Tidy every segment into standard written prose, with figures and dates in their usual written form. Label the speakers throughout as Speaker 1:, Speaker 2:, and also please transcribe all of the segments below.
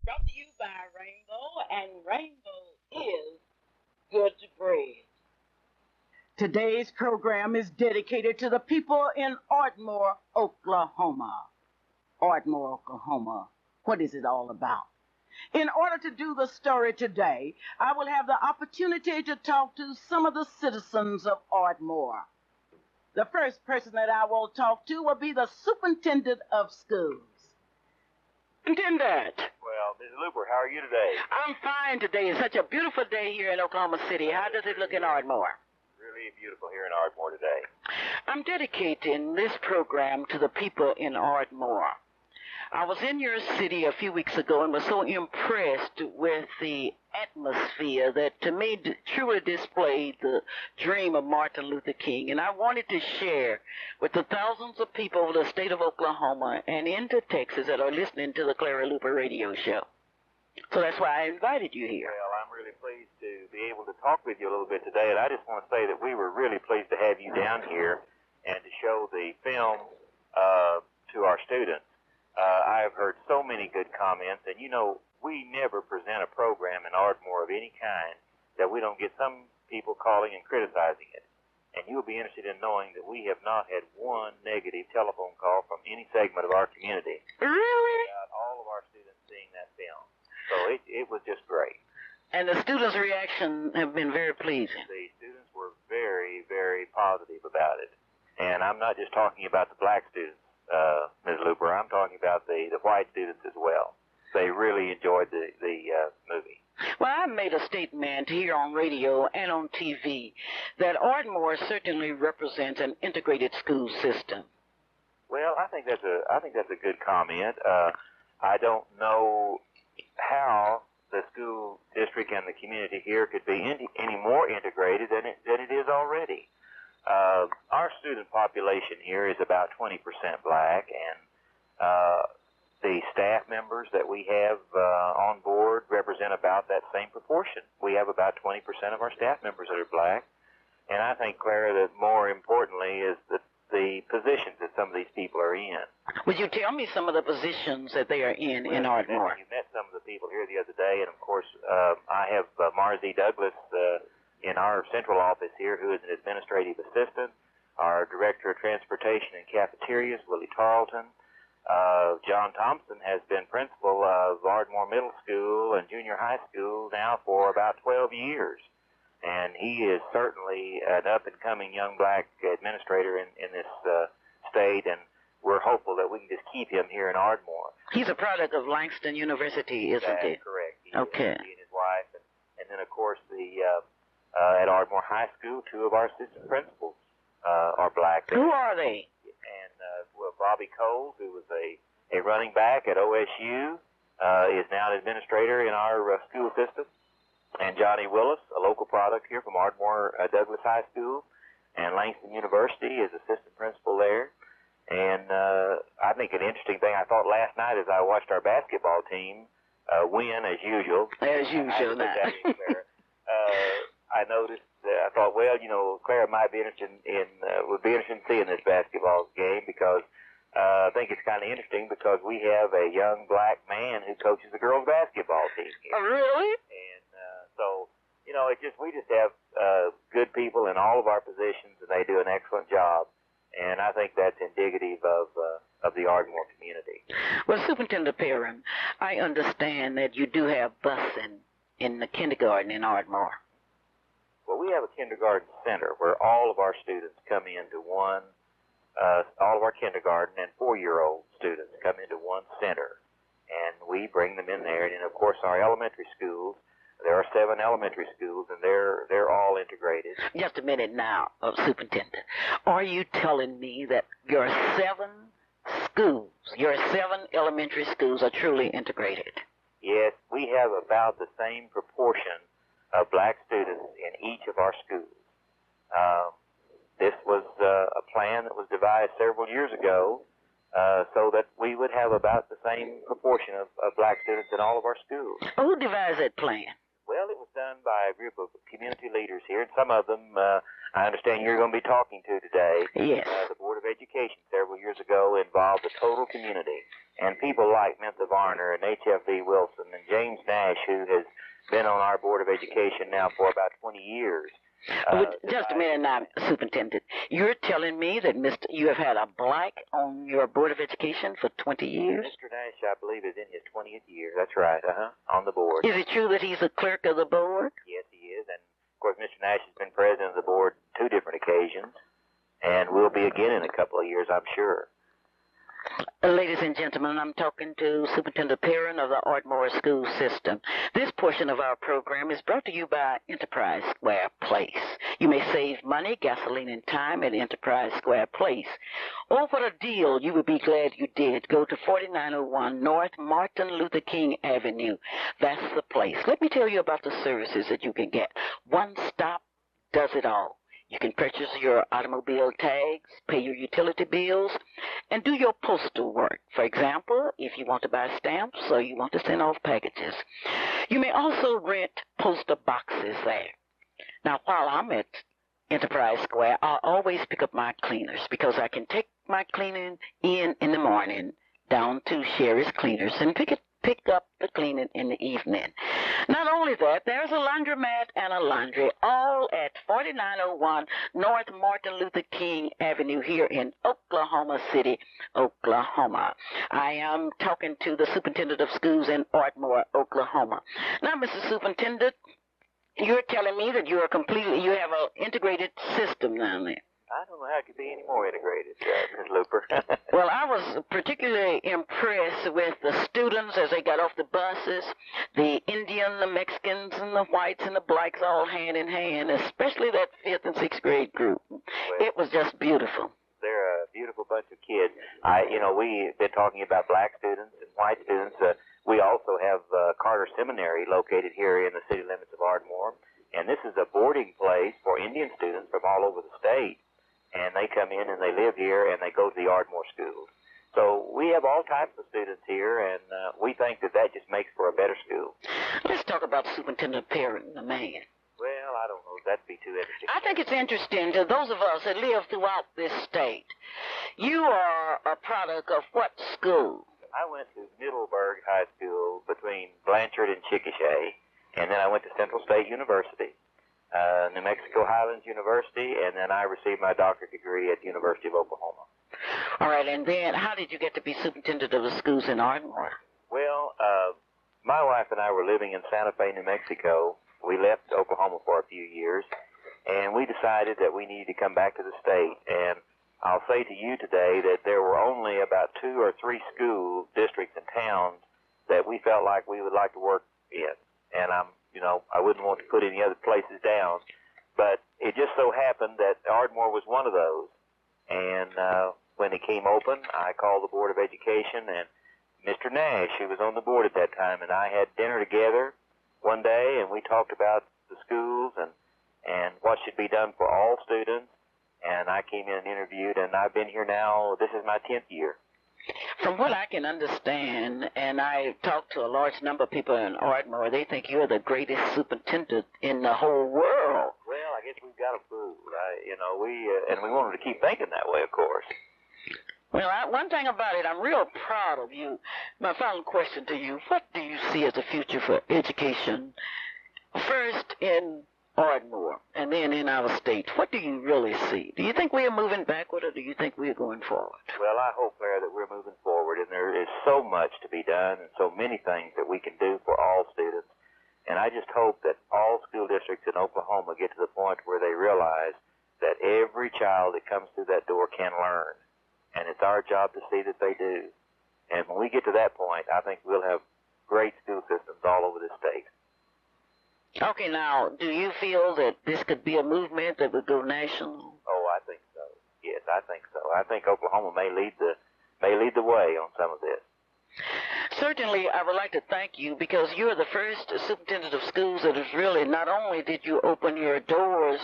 Speaker 1: Brought to you by Rainbow, and Rainbow is good bread. Today's program is dedicated to the people in Ardmore, Oklahoma. Ardmore, Oklahoma. What is it all about? In order to do the story today, I will have the opportunity to talk to some of the citizens of Ardmore. The first person that I will talk to will be the superintendent of schools. Superintendent.
Speaker 2: Well, Ms. Luper, how are you today?
Speaker 1: I'm fine today. It's such a beautiful day here in Oklahoma City. How does it look in Ardmore?
Speaker 2: Really beautiful here in Ardmore today.
Speaker 1: I'm dedicating this program to the people in Ardmore. I was in your city a few weeks ago and was so impressed with the atmosphere that to me truly displayed the dream of Martin Luther King. And I wanted to share with the thousands of people of the state of Oklahoma and into Texas that are listening to the Clara Luper radio show. So that's why I invited you here.
Speaker 2: Well, I'm really pleased to be able to talk with you a little bit today. And I just want to say that we were really pleased to have you down here and to show the film to our students. I have heard so many good comments, and you know, we never present a program in Ardmore of any kind that we don't get some people calling and criticizing it. And you'll be interested in knowing that we have not had one negative telephone call from any segment of our community.
Speaker 1: Really?
Speaker 2: About all of our students seeing that film. So it was just great.
Speaker 1: And the students' reaction have been very pleasing.
Speaker 2: The students were very, very positive about it. And I'm not just talking about the black students. Ms. Luper, I'm talking about the white students as well. They really enjoyed the movie.
Speaker 1: Well, I made a statement here on radio and on TV that Ardmore certainly represents an integrated school system.
Speaker 2: Well, I think that's a good comment. I don't know how the school district and the community here could be any more integrated than it is already. Our student population here is about 20% black, and the staff members that we have on board represent about that same proportion. We have about 20% of our staff members that are black, and I think, Clara, that more importantly is the positions that some of these people are in.
Speaker 1: Would you tell me some of the positions that they are in Ardmore?
Speaker 2: You met some of the people here the other day, and of course, I have Marzi Douglas in our central office here, who is an administrative assistant. Our director of transportation and cafeterias, Willie Tarleton. John Thompson has been principal of Ardmore Middle School and Junior High School now for about 12 years. And he is certainly an up-and-coming young black administrator in this state, and we're hopeful that we can just keep him here in Ardmore.
Speaker 1: He's a product of Langston University, isn't he?
Speaker 2: That's correct.
Speaker 1: Okay.
Speaker 2: He and his wife. And then, of course, at Ardmore High School, two of our assistant principals are black.
Speaker 1: Who are they?
Speaker 2: And Bobby Cole, who was a running back at OSU, is now an administrator in our school system. And Johnny Willis, a local product here from Ardmore Douglas High School, and Langston University is assistant principal there. And I think an interesting thing I thought last night as I watched our basketball team win, as usual.
Speaker 1: As usual,
Speaker 2: I noticed, I thought, well, you know, Clara might be interested would be interested in seeing this basketball game because I think it's kind of interesting because we have a young black man who coaches the girls' basketball team here.
Speaker 1: Oh, really?
Speaker 2: And so, you know, we just have good people in all of our positions, and they do an excellent job. And I think that's indicative of the Ardmore community.
Speaker 1: Well, Superintendent Perrin, I understand that you do have busing in the kindergarten in Ardmore.
Speaker 2: Well, we have a kindergarten center where all of our students come into one, all of our kindergarten and 4-year-old students come into one center, and we bring them in there. And, of course, our elementary schools, there are 7 elementary schools, and they're all integrated.
Speaker 1: Just a minute now, Superintendent. Are you telling me that your 7 schools, your 7 elementary schools are truly integrated?
Speaker 2: Yes, we have about the same proportion of black students in each of our schools. This was a plan that was devised several years ago so that we would have about the same proportion of black students in all of our schools.
Speaker 1: Who devised that plan?
Speaker 2: Well, it was done run by a group of community leaders here, and some of them I understand you're going to be talking to today.
Speaker 1: Yes.
Speaker 2: The Board of Education several years ago involved the total community, and people like Mintha Varner and H.F.V. Wilson and James Nash, who has been on our Board of Education now for about 20 years.
Speaker 1: Just a minute now, Superintendent. You're telling me that you have had a black on your Board of Education for 20 years?
Speaker 2: Mr. Nash, I believe, is in his 20th year. That's right, on the board.
Speaker 1: Is it true that he's a clerk of the board?
Speaker 2: Yes, he is. And, of course, Mr. Nash has been president of the board 2 different occasions, and will be again in a couple of years, I'm sure.
Speaker 1: Ladies and gentlemen, I'm talking to Superintendent Perrin of the Ardmore School System. This portion of our program is brought to you by Enterprise Square Place. You may save money, gasoline, and time at Enterprise Square Place. Oh, what a deal. You would be glad you did. Go to 4901 North Martin Luther King Avenue. That's the place. Let me tell you about the services that you can get. One stop does it all. You can purchase your automobile tags, pay your utility bills, and do your postal work. For example, if you want to buy stamps or you want to send off packages. You may also rent poster boxes there. Now, while I'm at Enterprise Square, I always pick up my cleaners because I can take my cleaning in the morning down to Sherry's Cleaners and pick up the cleaning in the evening. Not only that, there's a laundromat and a laundry, all at 4901 North Martin Luther King Avenue here in Oklahoma City, Oklahoma. I am talking to the Superintendent of Schools in Ardmore, Oklahoma. Now, Mr. Superintendent, you're telling me that you have an integrated system down there.
Speaker 2: I don't know how it could be any more integrated, Ms. Luper.
Speaker 1: Well, I was particularly impressed with the students as they got off the buses, the Indian, the Mexicans, and the whites and the blacks all hand in hand, especially that 5th and 6th grade group. Well, it was just beautiful.
Speaker 2: They're a beautiful bunch of kids. We've been talking about black students and white students. We also have Carter Seminary located here in the city limits of Ardmore, and this is a boarding place for Indian students from all over the state. And they come in and they live here and they go to the Ardmore schools. So we have all types of students here, and we think that just makes for a better school.
Speaker 1: Let's talk about Superintendent Perrin, the man.
Speaker 2: Well, I don't know if that'd be too interesting.
Speaker 1: I think it's interesting to those of us that live throughout this state. You are a product of what school?
Speaker 2: I went to Middleburg High School between Blanchard and Chickasha, and then I went to Central State University. New Mexico Highlands University, and then I received my doctorate degree at the University of Oklahoma.
Speaker 1: All right, and then how did you get to be superintendent of the schools in Ardmore?
Speaker 2: Well, my wife and I were living in Santa Fe, New Mexico. We left Oklahoma for a few years, and we decided that we needed to come back to the state. And I'll say to you today that there were only about 2 or 3 school districts and towns that we felt like we would like to work in. And I wouldn't want to put any other places down, but it just so happened that Ardmore was one of those. And when it came open, I called the Board of Education, and Mr. Nash, who was on the board at that time, and I had dinner together one day, and we talked about the schools and what should be done for all students. And I came in and interviewed, and I've been here now. This is my 10th year.
Speaker 1: From what I can understand, and I talked to a large number of people in Ardmore, they think you're the greatest superintendent in the whole world.
Speaker 2: Well, I guess we've got them fooled. We wanted to keep thinking that way, of course.
Speaker 1: Well, one thing about it, I'm real proud of you. My final question to you, what do you see as the future for education, first in Ardmore and then in our state? What do you really see? Do you think we are moving backward, or do you think we are going forward?
Speaker 2: Well, I hope, Clara, that we're moving forward, and there is so much to be done and so many things that we can do for all students. And I just hope that all school districts in Oklahoma get to the point where they realize that every child that comes through that door can learn. And it's our job to see that they do. And when we get to that point, I think we'll have great school systems all over this state.
Speaker 1: Okay, now, do you feel that this could be a movement that would go national?
Speaker 2: Oh, I think so. Yes, I think so. I think Oklahoma may lead the way on some of this.
Speaker 1: Certainly, I would like to thank you because you're the first superintendent of schools that has really, not only did you open your doors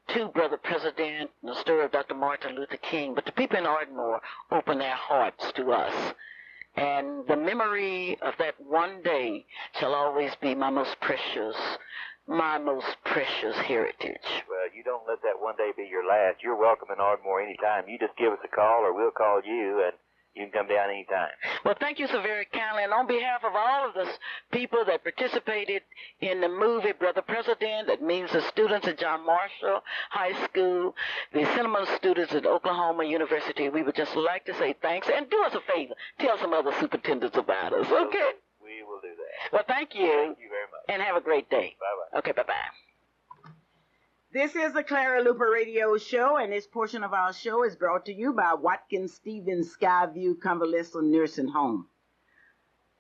Speaker 1: to Brother President and the story of Dr. Martin Luther King, but the people in Ardmore opened their hearts to us. And the memory of that one day shall always be my most precious my most precious heritage.
Speaker 2: Well, you don't let that one day be your last. You're welcome in Ardmore anytime. You just give us a call or we'll call you, and you can come down anytime.
Speaker 1: Well, thank you so very kindly. And on behalf of all of the people that participated in the movie Brother President, that means the students at John Marshall High School, the cinema students at Oklahoma University, we would just like to say thanks. And do us a favor. Tell some other superintendents about us, okay?
Speaker 2: We will do that.
Speaker 1: Well, thank you.
Speaker 2: Thank you very much.
Speaker 1: And have a great day.
Speaker 2: Bye-bye.
Speaker 1: Okay, bye-bye. This is the Clara Luper Radio Show, and this portion of our show is brought to you by Watkins Stevens Skyview Convalescent Nursing Home.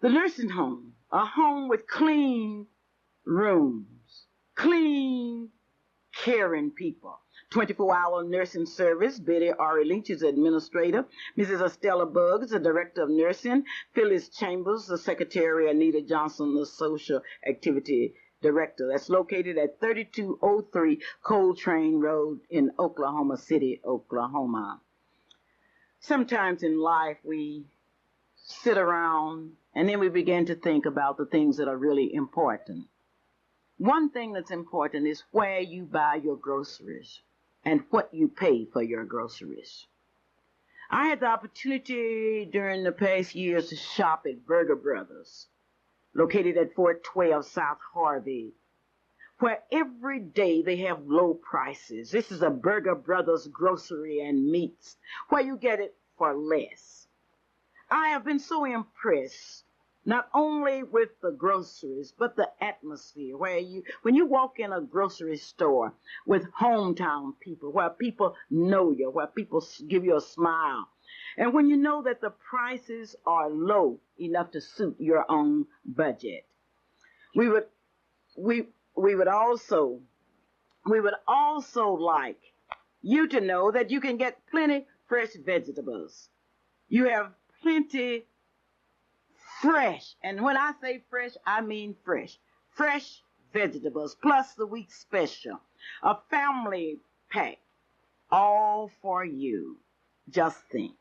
Speaker 1: The nursing home, a home with clean rooms, clean, caring people. 24-hour nursing service. Betty Ari Leach is the administrator. Mrs. Estella Buggs, the director of nursing. Phyllis Chambers, the secretary. Anita Johnson, the social activity director. That's located at 3203 Coltrane Road in Oklahoma City, Oklahoma. Sometimes in life we sit around and then we begin to think about the things that are really important. One thing that's important is where you buy your groceries and what you pay for your groceries. I had the opportunity during the past years to shop at Burger Brothers, located at 412 South Harvey, where every day they have low prices. This is a Burger Brothers grocery and meats, where you get it for less. I have been so impressed, not only with the groceries, but the atmosphere, where when you walk in a grocery store with hometown people, where people know you, where people give you a smile, and when you know that the prices are low enough to suit your own budget. We would also like you to know that you can get plenty fresh vegetables. You have plenty fresh, and when I say fresh, I mean fresh. Fresh vegetables, plus the week special. A family pack, all for you. Just think.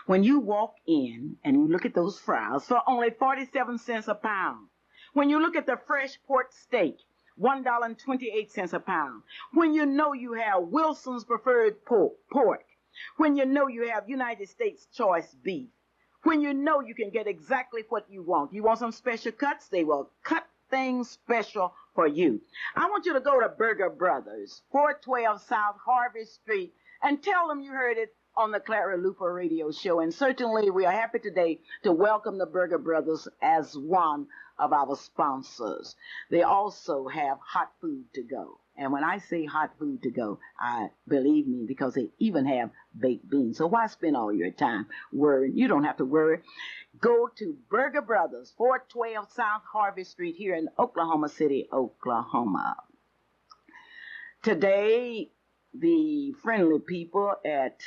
Speaker 1: When you walk in and you look at those fries for only 47 cents a pound. When you look at the fresh pork steak, $1.28 a pound. When you know you have Wilson's Preferred Pork. When you know you have United States Choice Beef. When you know you can get exactly what you want. You want some special cuts? They will cut things special for you. I want you to go to Burger Brothers, 412 South Harvey Street, and tell them you heard it on the Clara Luper Radio Show. And certainly we are happy today to welcome the Burger Brothers as one of our sponsors. They also have hot food to go. And when I say hot food to go, believe me, because they even have baked beans. So why spend all your time worrying? You don't have to worry. Go to Burger Brothers, 412 South Harvey Street here in Oklahoma City, Oklahoma. Today, the friendly people at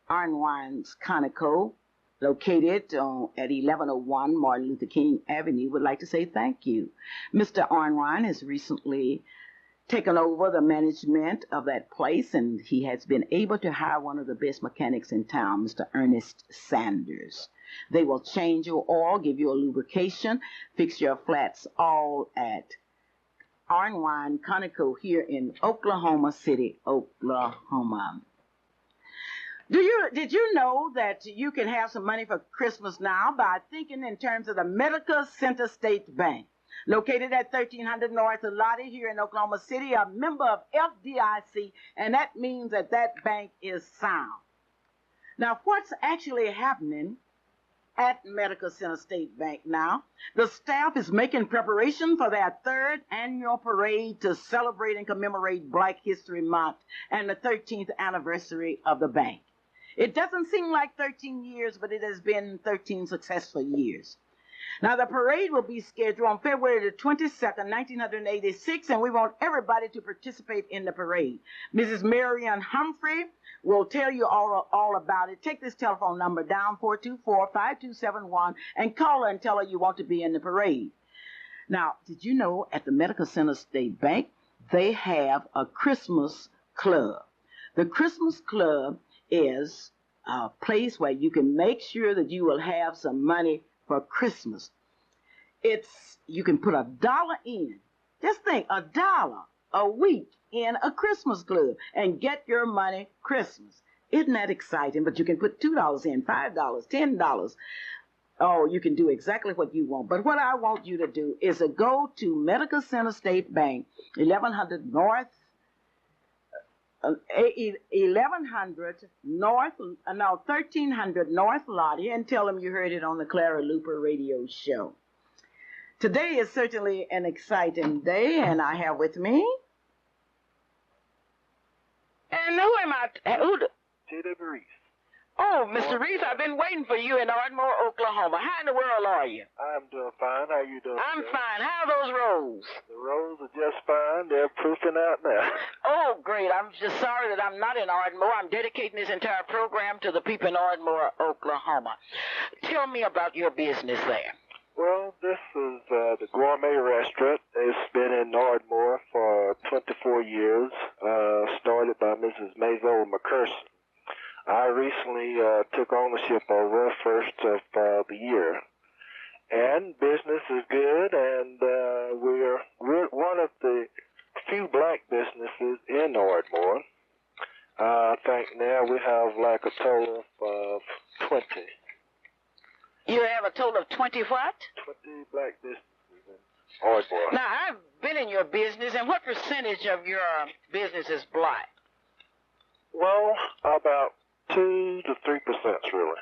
Speaker 1: Iron Wines Conoco, located at 1101 Martin Luther King Avenue, would like to say thank you. Mr. Arnwine has recently taken over the management of that place, and he has been able to hire one of the best mechanics in town, Mr. Ernest Sanders. They will change your oil, give you a lubrication, fix your flats, all at Arnwine Conoco here in Oklahoma City, Oklahoma. Did you know that you can have some money for Christmas now by thinking in terms of the Medical Center State Bank, located at 1300 North Lottie here in Oklahoma City, a member of FDIC, and that means that that bank is sound. Now, what's actually happening at Medical Center State Bank now? The staff is making preparation for their 3rd annual parade to celebrate and commemorate Black History Month and the 13th anniversary of the bank. It doesn't seem like 13 years, but it has been 13 successful years. Now, the parade will be scheduled on February the 22nd, 1986, and we want everybody to participate in the parade. Mrs. Marion Humphrey will tell you all about it. Take this telephone number down, 424-5271, and call her and tell her you want to be in the parade. Now, did you know at the Medical Center State Bank, they have a Christmas club. The Christmas club is a place where you can make sure that you will have some money for Christmas. You can put $1 in Just think, $1 a week in a Christmas club and get your money Christmas. Isn't that exciting? But you can put $2 in, $5, $10. Oh, you can do exactly what you want. But what I want you to do is to go to Medical Center State Bank, 1100 North, 1300 North Lottie, and tell them you heard it on the Clara Luper radio show. Today is certainly an exciting day, and I have with me. And who am I?
Speaker 3: J.W. Reese.
Speaker 1: Oh, Mr. Reese, I've been waiting for you in Ardmore, Oklahoma. How in the world are you?
Speaker 3: I'm doing fine. How are you doing?
Speaker 1: I'm
Speaker 3: today?
Speaker 1: fine. How are those rolls?
Speaker 3: The rolls are just fine. They're proofing out now.
Speaker 1: Oh, great. I'm just sorry that I'm not in Ardmore. I'm dedicating this entire program to the people in Ardmore, Oklahoma. Tell me about your business there.
Speaker 3: Well, this is the Gourmet Restaurant. It's been in Ardmore for 24 years, started by Mrs. Mazo McCurson. I recently took ownership over first of the year, and business is good, and we're one of the few black businesses in Ardmore. I think now we have like a total of 20.
Speaker 1: You have a total of 20 what?
Speaker 3: 20 black businesses in Ardmore.
Speaker 1: Now, I've been in your business, and what percentage of your business is black?
Speaker 3: Well, about 2 to 3%, really.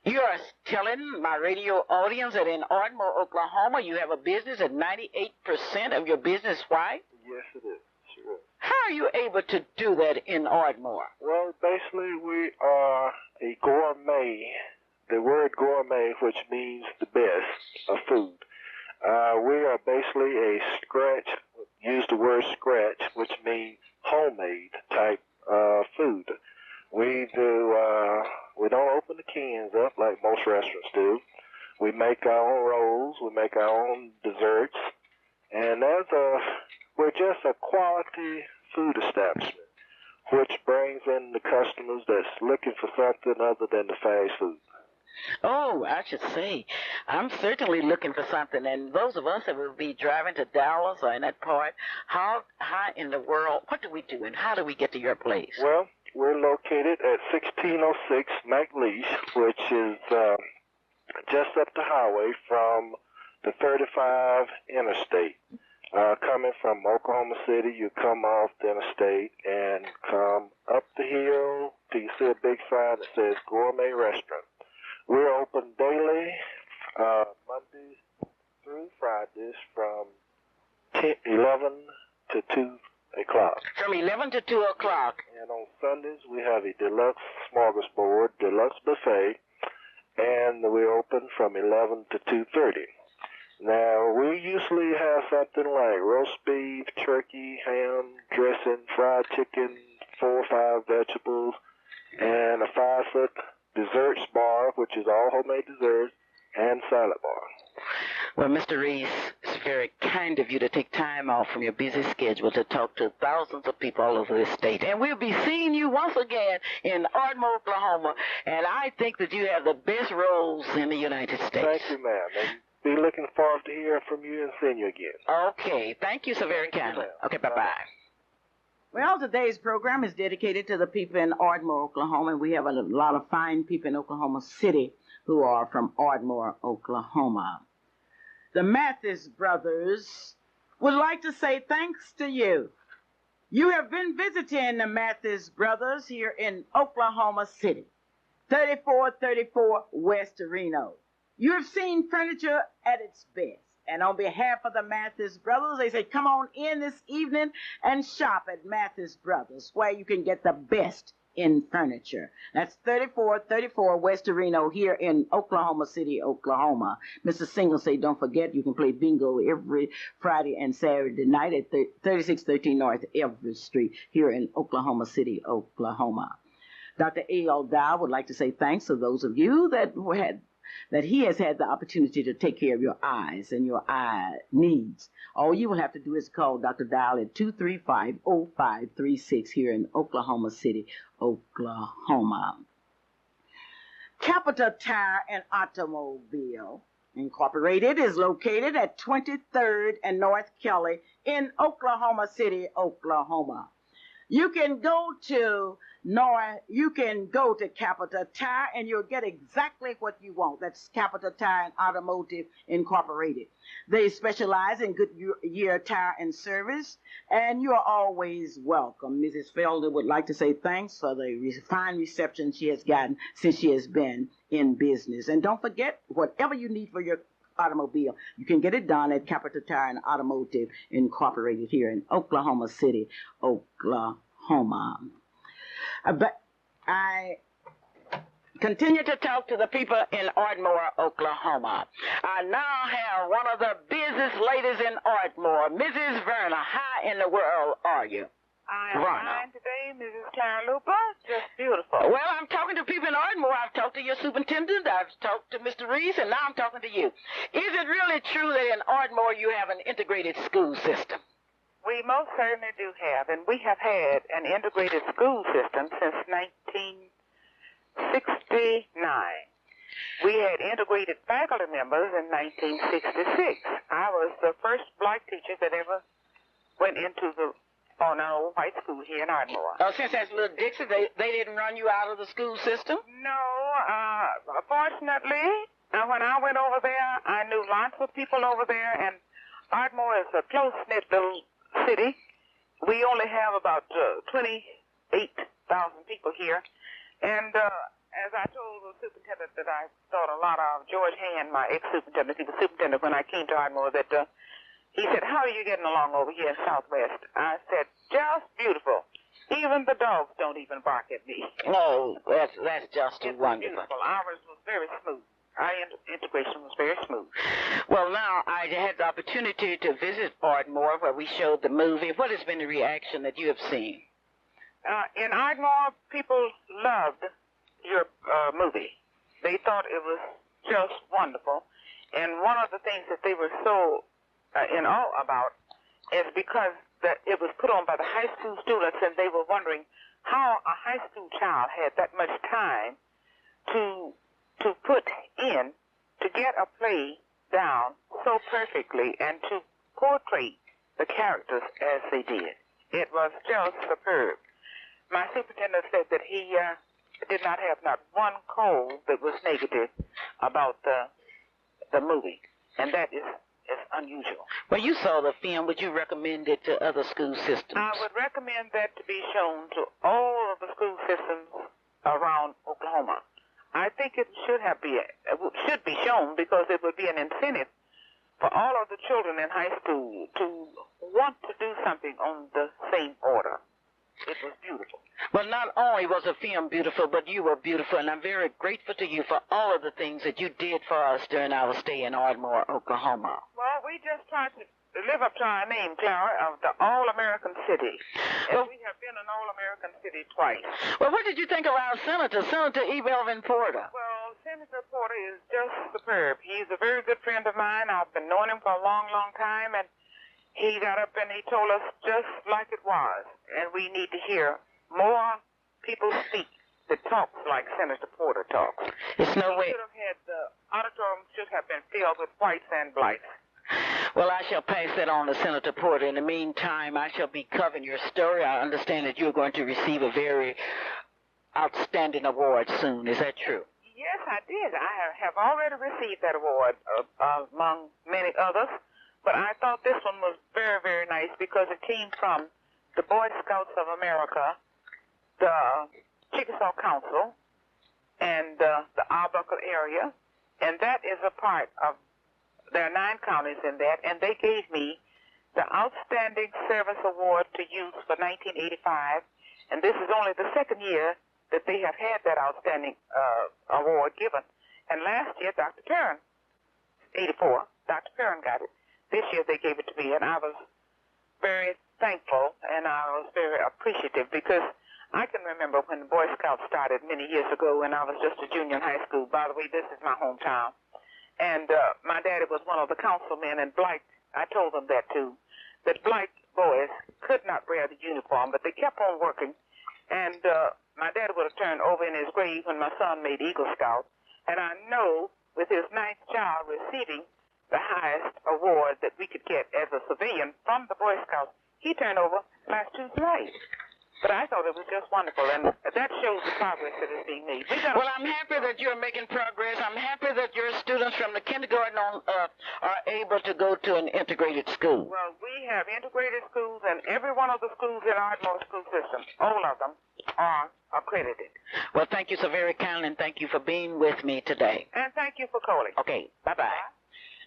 Speaker 1: You are telling my radio audience that in Ardmore, Oklahoma, you have a business at 98% of your business white?
Speaker 3: Yes, it is. Sure is.
Speaker 1: How are you able to do that in Ardmore?
Speaker 3: Well, basically, we are a gourmet. The word gourmet, which means the best of food. We are basically a scratch, use the word scratch, which means homemade type food. We don't open the cans up like most restaurants do. We make our own rolls, we make our own desserts, and we're just a quality food establishment, which brings in the customers that's looking for something other than the fast food.
Speaker 1: Oh, I should say, I'm certainly looking for something, and those of us that will be driving to Dallas or in that part, how in the world, what do we do, and how do we get to your place?
Speaker 3: Well, we're located at 1606 McLeish, which is just up the highway from the 35 interstate. Coming from Oklahoma City, you come off the interstate and come up the hill till you see a big sign that says Gourmet Restaurant. We're open daily, Mondays through Fridays from 11 to 2 o'clock.
Speaker 1: From 11 to 2 o'clock.
Speaker 3: And on Sundays, we have a deluxe smorgasbord, deluxe buffet, and we're open from 11 to 2:30. Now, we usually have something like roast beef, turkey, ham, dressing, fried chicken, 4 or 5 vegetables, and a 5-foot desserts bar, which is all homemade desserts, and salad bar.
Speaker 1: Well, Mr. Reese, it's very kind of you to take time off from your busy schedule to talk to thousands of people all over this state. And we'll be seeing you once again in Ardmore, Oklahoma, and I think that you have the best rolls in the United States.
Speaker 3: Thank you, ma'am. And be looking forward to hearing from you and seeing you again.
Speaker 1: Okay. Thank you so very kindly. Okay, bye-bye.
Speaker 4: Well, today's program is dedicated to the people in Ardmore, Oklahoma, and we have a lot of fine people in Oklahoma City who are from Ardmore, Oklahoma. The Mathis brothers would like to say thanks to you. You have been visiting the Mathis brothers here in Oklahoma City, 3434 West Reno. You have seen furniture at its best. And on behalf of the Mathis brothers, they say, come on in this evening and shop at Mathis Brothers, where you can get the best in furniture. That's 3434 West Reno here in Oklahoma City, Oklahoma. Mr. Single say, don't forget, you can play bingo every Friday and Saturday night at 3613 North Everett Street here in Oklahoma City, Oklahoma. Dr. A.L. Dow would like to say thanks to those of you that he has had the opportunity to take care of your eyes and your eye needs. All you will have to do is call Dr. Dial at 235-0536 here in Oklahoma City, Oklahoma. Capital Tire and Automobile Incorporated is located at 23rd and North Kelly in Oklahoma City, Oklahoma. You can go to Capital Tire and you'll get exactly what you want. That's Capital Tire and Automotive Incorporated. They specialize in Goodyear tire and service, and you're always welcome. Mrs. Felder would like to say thanks for the fine reception she has gotten since she has been in business. And don't forget, whatever you need for your automobile, you can get it done at Capital Tire and Automotive Incorporated here in Oklahoma City, Oklahoma. But I continue to talk to the people in Ardmore, Oklahoma. I now have one of the busiest ladies in Ardmore, Mrs. Verna. How in the world are you?
Speaker 5: I am fine today, Mrs. Clara Luper. Just beautiful.
Speaker 4: Well, I'm talking to people in Ardmore. I've talked to your superintendent. I've talked to Mr. Reese, and now I'm talking to you. Is it really true that in Ardmore you have an integrated school system?
Speaker 5: We most certainly do have, and we have had an integrated school system since 1969. We had integrated faculty members in 1966. I was the first black teacher that ever went into an old white school here in Ardmore.
Speaker 4: Oh, since that's Little Dixie, they didn't run you out of the school system?
Speaker 5: No, fortunately, when I went over there, I knew lots of people over there, and Ardmore is a close-knit little city. We only have about 28,000 people here, and as I told the superintendent that I thought a lot of, George Hand, my ex-superintendent, he was superintendent when I came to Ardmore, that he said, how are you getting along over here in Southwest? I said, just beautiful. Even the dogs don't even bark at me.
Speaker 4: Oh, that's just wonderful.
Speaker 5: Beautiful. Ours was very smooth. Our integration was very smooth.
Speaker 4: Well, now, I had the opportunity to visit Ardmore where we showed the movie. What has been the reaction that you have seen?
Speaker 5: In Ardmore, people loved your movie. They thought it was just wonderful. And one of the things that they were so in awe about is because it was put on by the high school students, and they were wondering how a high school child had that much time to put in to get a play down so perfectly and to portray the characters as they did. It was just superb. My superintendent said that he did not have not one cold that was negative about the movie, and that is unusual.
Speaker 4: Well, you saw the film. Would you recommend it to other school systems?
Speaker 5: I would recommend that to be shown to all of the school systems around Oklahoma. I think it should be shown because it would be an incentive for all of the children in high school to want to do something on the same order. It was beautiful.
Speaker 4: Well, not only was the film beautiful, but you were beautiful, and I'm very grateful to you for all of the things that you did for us during our stay in Ardmore, Oklahoma.
Speaker 5: Well, we just tried to live up to our name, Clara, of the All-American City. And we have been an All-American City twice.
Speaker 4: Well, what did you think of our Senator E. Melvin Porter?
Speaker 5: Well, Senator Porter is just superb. He's a very good friend of mine. I've been knowing him for a long, long time, and he got up and he told us just like it was. And we need to hear more people speak that talks like Senator Porter talks.
Speaker 4: It's no way.
Speaker 5: The auditorium should have been filled with whites and blacks.
Speaker 4: Well, I shall pass that on to Senator Porter. In the meantime, I shall be covering your story. I understand that you're going to receive a very outstanding award soon. Is that true?
Speaker 5: Yes, I did. I have already received that award among many others. But I thought this one was very, very nice because it came from the Boy Scouts of America, the Chickasaw Council, and the Arbuckle area. And that is a part of, there are 9 counties in that, and they gave me the Outstanding Service Award to Youth for 1985. And this is only the second year that they have had that outstanding award given. And last year, Dr. Perrin, 84, Dr. Perrin got it. This year they gave it to me, and I was very thankful, and I was very appreciative because I can remember when the Boy Scouts started many years ago when I was just a junior in high school. By the way, this is my hometown. And my daddy was one of the councilmen, and I told them that too, that black boys could not wear the uniform, but they kept on working. And my daddy would have turned over in his grave when my son made Eagle Scout. And I know with his ninth child receiving the highest award that we could get as a civilian from the Boy Scouts. He turned over last Tuesday night. But I thought it was just wonderful, and that shows the progress that is being made.
Speaker 4: Well, I'm happy that you're making progress. I'm happy that your students from the kindergarten on are able to go to an integrated school.
Speaker 5: Well, we have integrated schools, and every one of the schools in Ardmore school system, all of them, are accredited.
Speaker 4: Well, thank you so very kindly, and thank you for being with me today.
Speaker 5: And thank you for calling.
Speaker 4: Okay, bye-bye.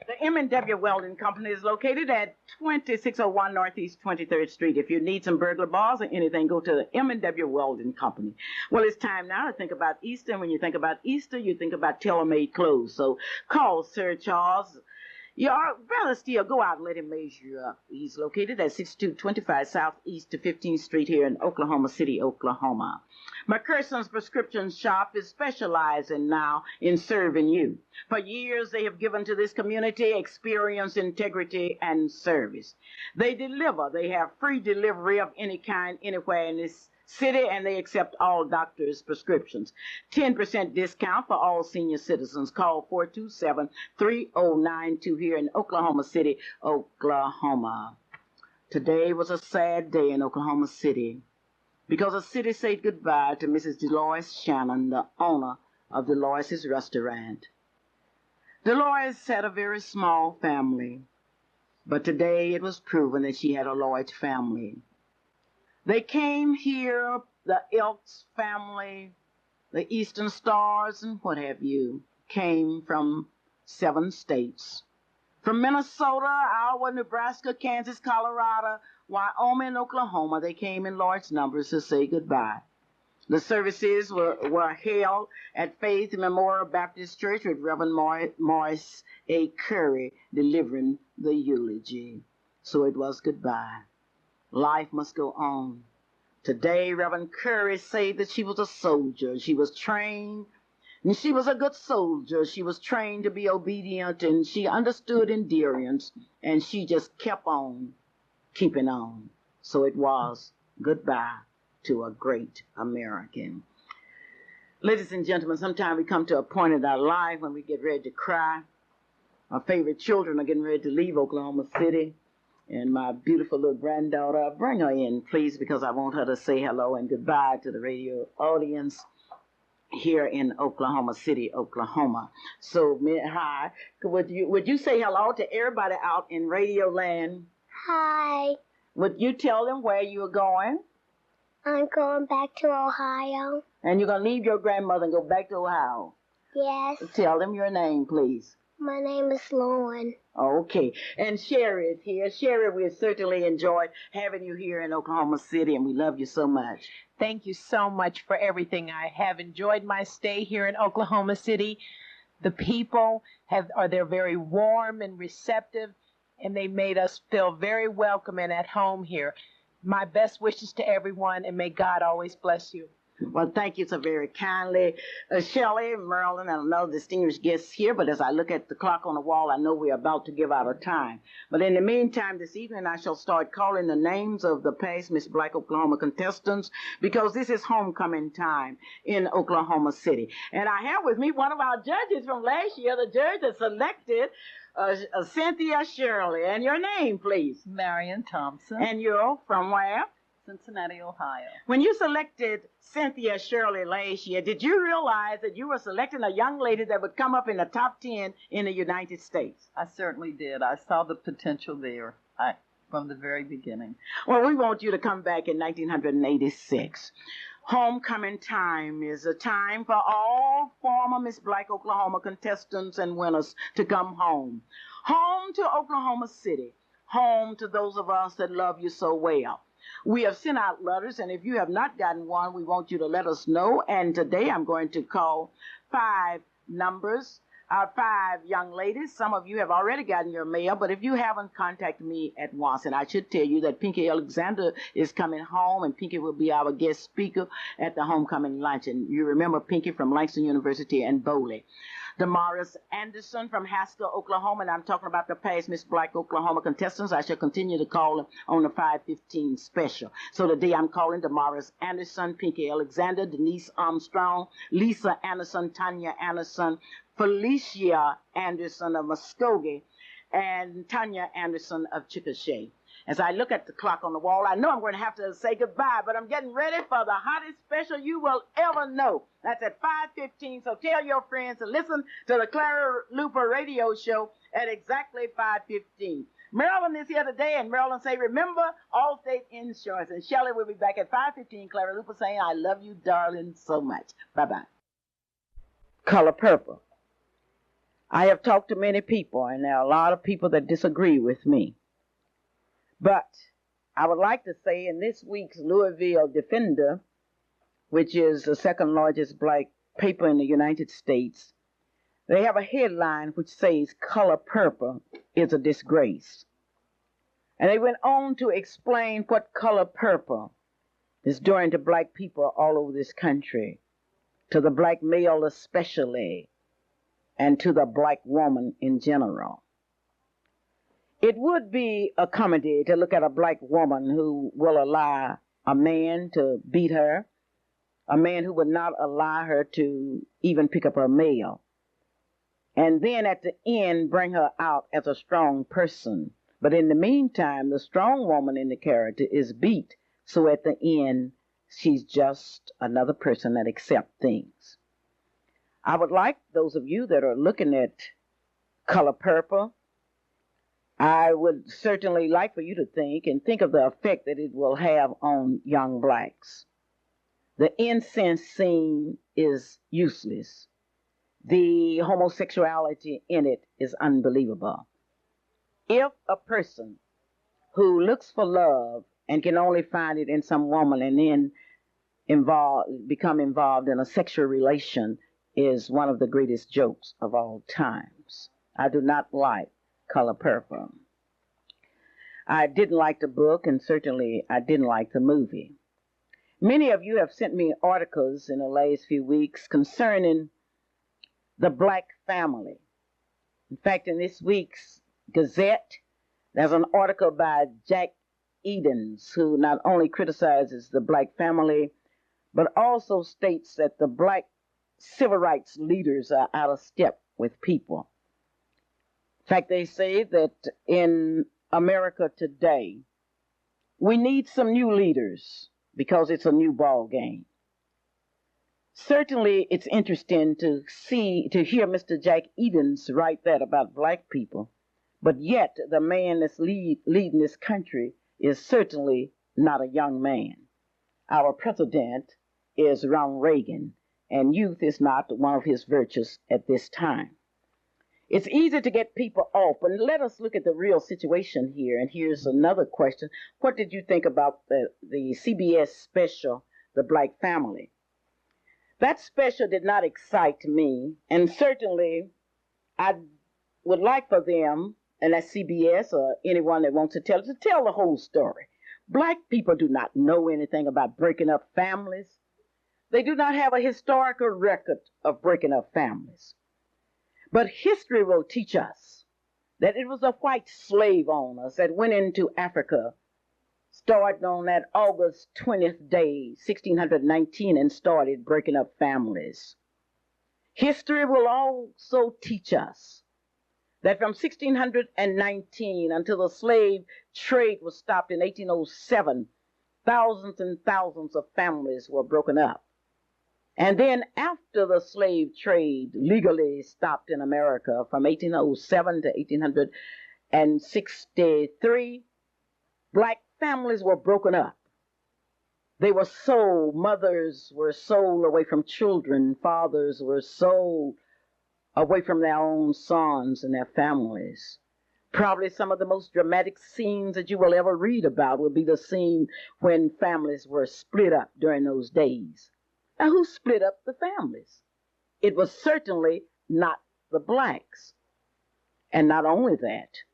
Speaker 4: The M&W Welding Company is located at 2601 Northeast 23rd Street. If you need some burglar bars or anything, go to the M&W Welding Company. Well, it's time now to think about Easter. And when you think about Easter, you think about tailor-made clothes. So call Sir Charles. You're rather still go out and let him measure you up. He's located at 6225 Southeast to 15th Street here in Oklahoma City, Oklahoma. McPherson's Prescription Shop is specializing now in serving you. For years, they have given to this community experience, integrity, and service. They deliver. They have free delivery of any kind anywhere in this city, and they accept all doctors' prescriptions. 10% discount for all senior citizens. Call 427-3092 here in Oklahoma City, Oklahoma. Today was a sad day in Oklahoma City because the city said goodbye to Mrs. Dolores Shannon, the owner of Dolores' Restaurant. Dolores had a very small family, but today it was proven that she had a large family. They came here, the Elks family, the Eastern Stars, and what have you, came from 7 states. From Minnesota, Iowa, Nebraska, Kansas, Colorado, Wyoming, Oklahoma, they came in large numbers to say goodbye. The services were held at Faith Memorial Baptist Church with Reverend Morris A. Curry delivering the eulogy. So it was goodbye. Life must go on. Today, Reverend Curry said that she was a soldier. She was trained, and she was a good soldier. She was trained to be obedient, and she understood endurance, and she just kept on keeping on. So it was goodbye to a great American. Ladies and gentlemen, sometimes we come to a point in our life when we get ready to cry. Our favorite children are getting ready to leave Oklahoma City. And my beautiful little granddaughter, bring her in, please, because I want her to say hello and goodbye to the radio audience here in Oklahoma City, Oklahoma. So, hi. Would you say hello to everybody out in Radio Land?
Speaker 6: Hi.
Speaker 4: Would you tell them where you are going?
Speaker 6: I'm going back to Ohio.
Speaker 4: And you're going to leave your grandmother and go back to Ohio?
Speaker 6: Yes.
Speaker 4: Tell them your name, please.
Speaker 6: My name is Lauren.
Speaker 4: Okay. And Sherry is here. Sherry, we certainly enjoyed having you here in Oklahoma City, and we love you so much.
Speaker 7: Thank you so much for everything. I have enjoyed my stay here in Oklahoma City. The people they're very warm and receptive, and they made us feel very welcome and at home here. My best wishes to everyone, and may God always bless you.
Speaker 4: Well, thank you so very kindly. Shelley, Marilyn, and another distinguished guests here, but as I look at the clock on the wall, I know we're about to give out our time. But in the meantime, this evening, I shall start calling the names of the past Miss Black Oklahoma contestants, because this is homecoming time in Oklahoma City. And I have with me one of our judges from last year, the judge that selected Cynthia Shirley. And your name, please?
Speaker 8: Marion Thompson.
Speaker 4: And you're from where?
Speaker 8: Cincinnati, Ohio.
Speaker 4: When you selected Cynthia Shirley last year, did you realize that you were selecting a young lady that would come up in the top 10 in the United States?
Speaker 8: I certainly did. I saw the potential there from the very beginning.
Speaker 4: Well, we want you to come back in 1986. Homecoming time is a time for all former Miss Black Oklahoma contestants and winners to come home. Home to Oklahoma City. Home to those of us that love you so well. We have sent out letters, and if you have not gotten one, we want you to let us know. And today I'm going to call 5 numbers, 5 young ladies. Some of you have already gotten your mail, but if you haven't, contact me at once. And I should tell you that Pinky Alexander is coming home, and Pinky will be our guest speaker at the homecoming luncheon. You remember Pinky from Langston University and Bowley. Damaris Anderson from Haskell, Oklahoma, and I'm talking about the past Miss Black Oklahoma contestants. I shall continue to call them on the 5:15 special. So today I'm calling Damaris Anderson, Pinky Alexander, Denise Armstrong, Lisa Anderson, Tanya Anderson, Felicia Anderson of Muskogee, and Tanya Anderson of Chickasha. As I look at the clock on the wall, I know I'm going to have to say goodbye, but I'm getting ready for the hottest special you will ever know. That's at 5:15, so tell your friends to listen to the Clara Luper radio show at exactly 5:15. Marilyn is here today, and Marilyn say, remember Allstate Insurance. And Shelley will be back at 5:15. Clara Luper saying, I love you, darling, so much. Bye-bye. Color purple. I have talked to many people, and there are a lot of people that disagree with me. But I would like to say in this week's Louisville Defender, which is the second largest black paper in the United States, they have a headline which says color purple is a disgrace. And they went on to explain what color purple is doing to black people all over this country, to the black male especially, and to the black woman in general. It would be a comedy to look at a black woman who will allow a man to beat her, a man who would not allow her to even pick up her mail, and then at the end bring her out as a strong person. But in the meantime, the strong woman in the character is beat, so at the end, she's just another person that accepts things. I would like those of you that are looking at color purple, I would certainly like for you to think of the effect that it will have on young blacks. The incense scene is useless. The homosexuality in it is unbelievable. If a person who looks for love and can only find it in some woman and then become involved in a sexual relation is one of the greatest jokes of all times. I do not like color purple. I didn't like the book, and certainly I didn't like the movie. Many of you have sent me articles in the last few weeks concerning the black family. In fact, in this week's Gazette, there's an article by Jack Edens, who not only criticizes the black family, but also states that the black civil rights leaders are out of step with people. In fact, they say that in America today, we need some new leaders because it's a new ball game. Certainly, it's interesting to hear Mr. Jack Edens write that about black people, but yet the man that's leading this country is certainly not a young man. Our president is Ronald Reagan, and youth is not one of his virtues at this time. It's easy to get people off, but let us look at the real situation here. And here's another question. What did you think about the CBS special, The Black Family? That special did not excite me, and certainly I would like for them, and that's CBS or anyone that wants to tell the whole story. Black people do not know anything about breaking up families. They do not have a historical record of breaking up families. But history will teach us that it was a white slave owners that went into Africa starting on that August 20th day, 1619, and started breaking up families. History will also teach us that from 1619 until the slave trade was stopped in 1807, thousands and thousands of families were broken up. And then after the slave trade legally stopped in America from 1807 to 1863, black families were broken up. They were sold. Mothers were sold away from children. Fathers were sold away from their own sons and their families. Probably some of the most dramatic scenes that you will ever read about will be the scene when families were split up during those days. Now, who split up the families? It was certainly not the blacks. And not only that,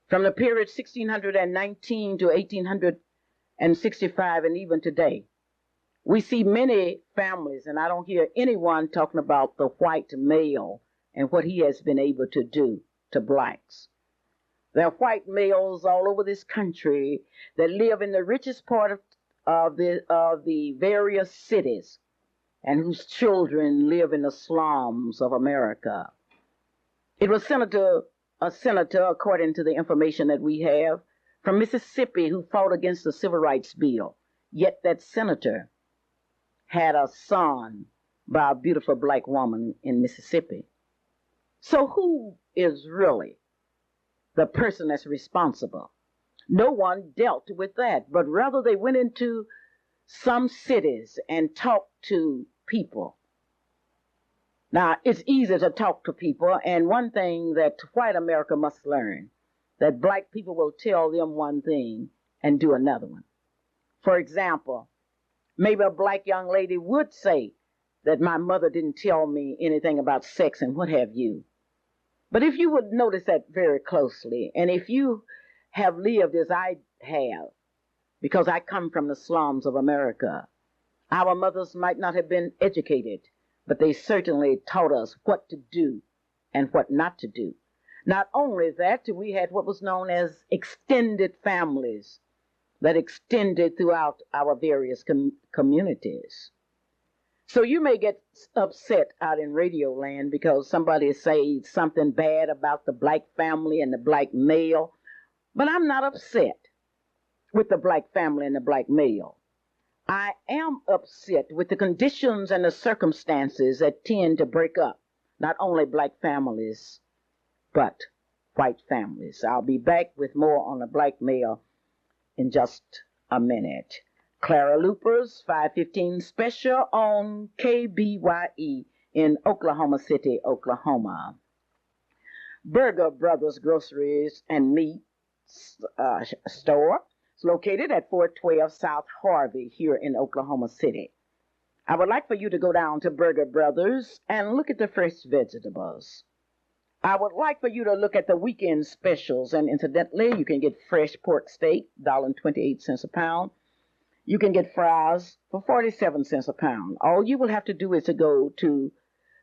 Speaker 4: from the period 1619 to 1865 and even today, we see many families, and I don't hear anyone talking about the white male and what he has been able to do to blacks. There are white males all over this country that live in the richest part of the various cities, and whose children live in the slums of America. It was a senator, according to the information that we have, from Mississippi who fought against the Civil Rights Bill. Yet that senator had a son by a beautiful black woman in Mississippi. So who is really the person that's responsible? No one dealt with that, but rather they went into some cities and talked to people. Now, it's easy to talk to people, and one thing that white America must learn, that black people will tell them one thing and do another one. For example, maybe a black young lady would say that my mother didn't tell me anything about sex and what have you. But if you would notice that very closely, and if you have lived as I have, because I come from the slums of America, our mothers might not have been educated, but they certainly taught us what to do and what not to do. Not only that, we had what was known as extended families that extended throughout our various communities. So you may get upset out in radio land because somebody says something bad about the black family and the black male, but I'm not upset with the black family and the black male. I am upset with the conditions and the circumstances that tend to break up not only black families, but white families. I'll be back with more on the black male in just a minute. Clara Luper's 515 special on KBYE in Oklahoma City, Oklahoma. Burger Brothers Groceries and Meat Store. It's located at 412 South Harvey here in Oklahoma City. I would like for you to go down to Burger Brothers and look at the fresh vegetables. I would like for you to look at the weekend specials, and incidentally, you can get fresh pork steak, $1.28 a pound. You can get fries for 47 cents a pound. All you will have to do is to go to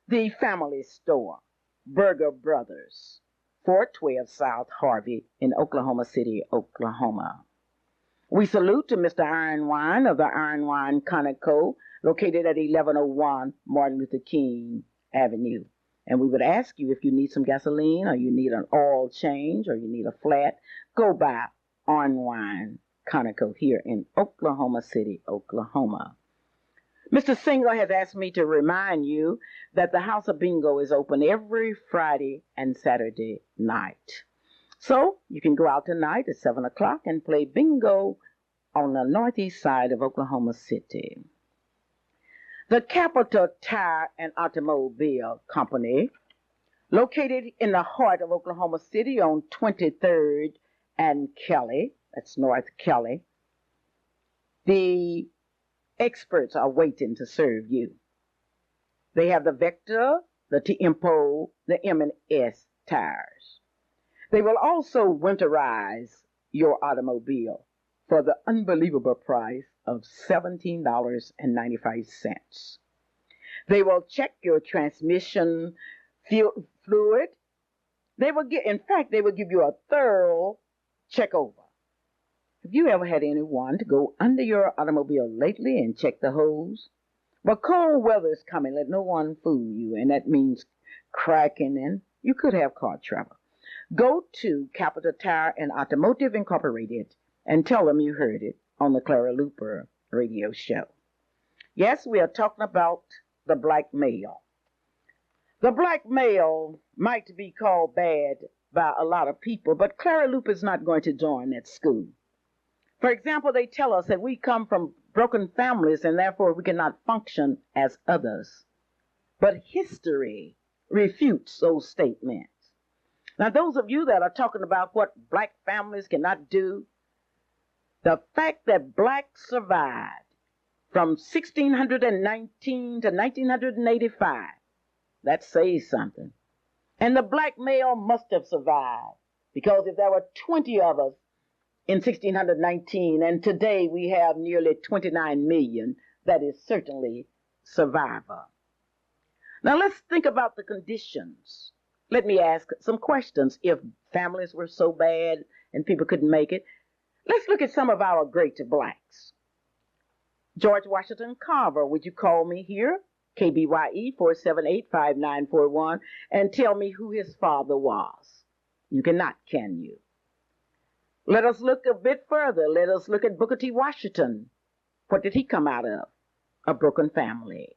Speaker 4: the family store, Burger Brothers, 412 South Harvey in Oklahoma City, Oklahoma. We salute to Mr. Iron Wine of the Iron Wine Conoco, located at 1101 Martin Luther King Avenue. And we would ask you if you need some gasoline or you need an oil change or you need a flat, go by Iron Wine Conoco here in Oklahoma City, Oklahoma. Mr. Singer has asked me to remind you that the House of Bingo is open every Friday and Saturday night. So you can go out tonight at 7 o'clock and play bingo on the northeast side of Oklahoma City. The Capital Tire and Automobile Company, located in the heart of Oklahoma City on 23rd and Kelly, that's North Kelly, the experts are waiting to serve you. They have the Vector, the Tempo, the M&S tires. They will also winterize your automobile for the unbelievable price of $17.95. They will check your transmission fluid. They will give you a thorough check over. Have you ever had anyone to go under your automobile lately and check the hose? Well, cold weather is coming. Let no one fool you, and that means cracking, and you could have car trouble. Go to Capital Tire and Automotive Incorporated and tell them you heard it on the Clara Luper radio show. Yes, we are talking about the black male. The black male might be called bad by a lot of people, but Clara Luper is not going to join that school. For example, they tell us that we come from broken families and therefore we cannot function as others. But history refutes those statements. Now, those of you that are talking about what black families cannot do, the fact that blacks survived from 1619 to 1985, that says something. And the black male must have survived, because if there were 20 of us in 1619 and today we have nearly 29 million, that is certainly survivor. Now let's think about the conditions. Let me ask some questions. If families were so bad and people couldn't make it, let's look at some of our great blacks. George Washington Carver, would you call me here? KBYE 478-5941, and tell me who his father was. You cannot, can you? Let us look a bit further. Let us look at Booker T. Washington. What did he come out of? A broken family.